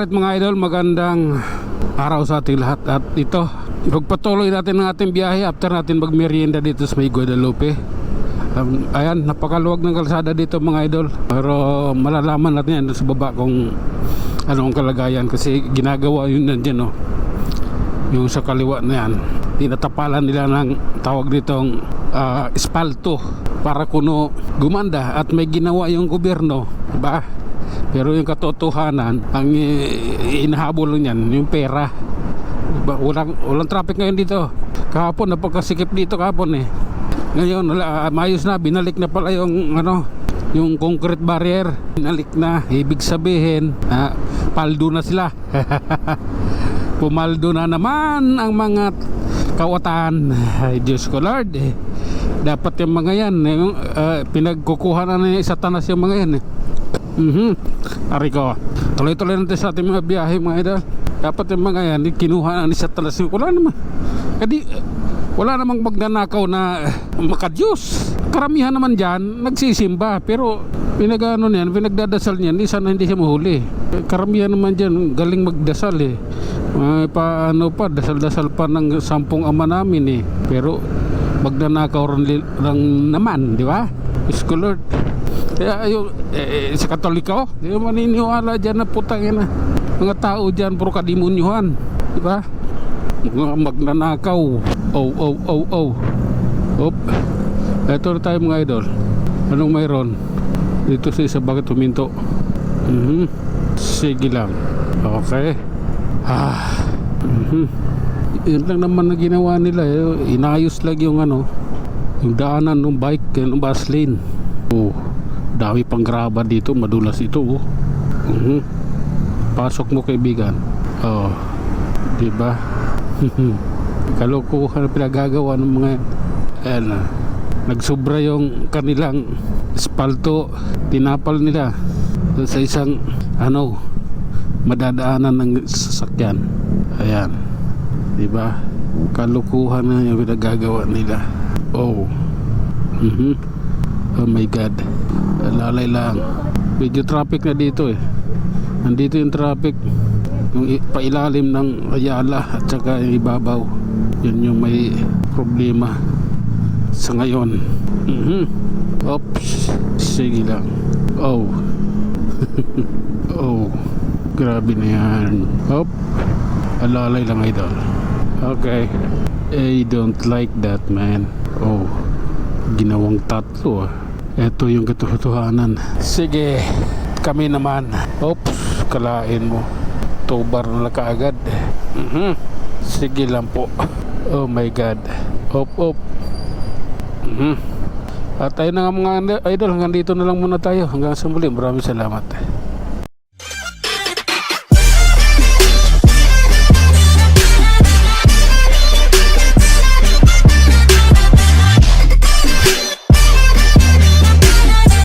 Alright mga idol, magandang araw sa ating lahat. At ito, ipagpatuloy natin ang ating biyahe after natin magmerienda dito sa may Guadalupe. Ayan, napakaluwag ng kalsada dito mga idol. Pero malalaman natin yan sa baba kung anong kalagayan. Kasi ginagawa yun nandiyan, no? Yung sa kaliwa na yan, tinatapalan nila ng tawag ditong espalto para kuno gumanda. At may ginawa yung gobyerno, diba? Pero yung katotohanan, ang inahabol niyan, yung pera. Diba? Walang traffic ngayon dito. Kahapon, napakasikip dito kahapon eh. Ngayon, mayos na, binalik na pala yung yung concrete barrier. Binalik na, ibig sabihin, paldo na sila. Pumaldo na naman ang mga kawatan. Ay, Diyos ko Lord eh. Dapat yung mga yan, pinagkukuha na ng isa tanas yung mga yan eh. Ari ko, tuloy-tuloy natin sa ating mga biyahe mga idol. Dapat yung mga yan kinuha na ni Satanas. Wala naman, wala namang magnanakaw na makadiyos. Karamihan naman dyan nagsisimba, pero pinagdadasal niyan, sana hindi siya mahuli. Karamihan naman dyan galing magdasal eh. Paano pa, dasal-dasal pa ng 10 ama namin eh. Pero magnanakaw lang naman, di ba? Isko Lord. Kaya sa Katoliko, di ba maniniwala dyan na putang ina. Mga tao dyan, puro kadimunyuhan. Di ba? Mga magnanakaw. Hop. Ito na tayo mga idol. Anong mayroon? Dito sa isa, bakit huminto? Sige lang. Okay. Yun lang naman na ginawa nila. Inayos lang yung yung daanan ng bike, yung bus lane. Dami pang graba dito, madulas ito. Pasok mo kaibigan. Diba? Kalokohan na pinagagawa ng mga nagsobra yung kanilang espalto, tinapal nila sa isang madadaanan ng sasakyan. Ayan, diba? Kalokohan na yung pinagagawa nila. Oh my God, lalay lang. Medyo traffic na dito eh. Nandito yung traffic, yung pailalim ng Ayala at saka yung ibabaw. Yun yung may problema sa ngayon. Oops, sige lang. Grabe na yan. Alalay lang idol. Okay, I don't like that man. Ginawang tatlo ah. Ito yung katotohanan. Sige, kami naman. Oops, kalain mo. Tubar na lang kaagad. Sige lang po. Oh my God. At tayo na nga mga idol, hanggang dito na lang muna tayo. Hanggang sa muli, maraming salamat.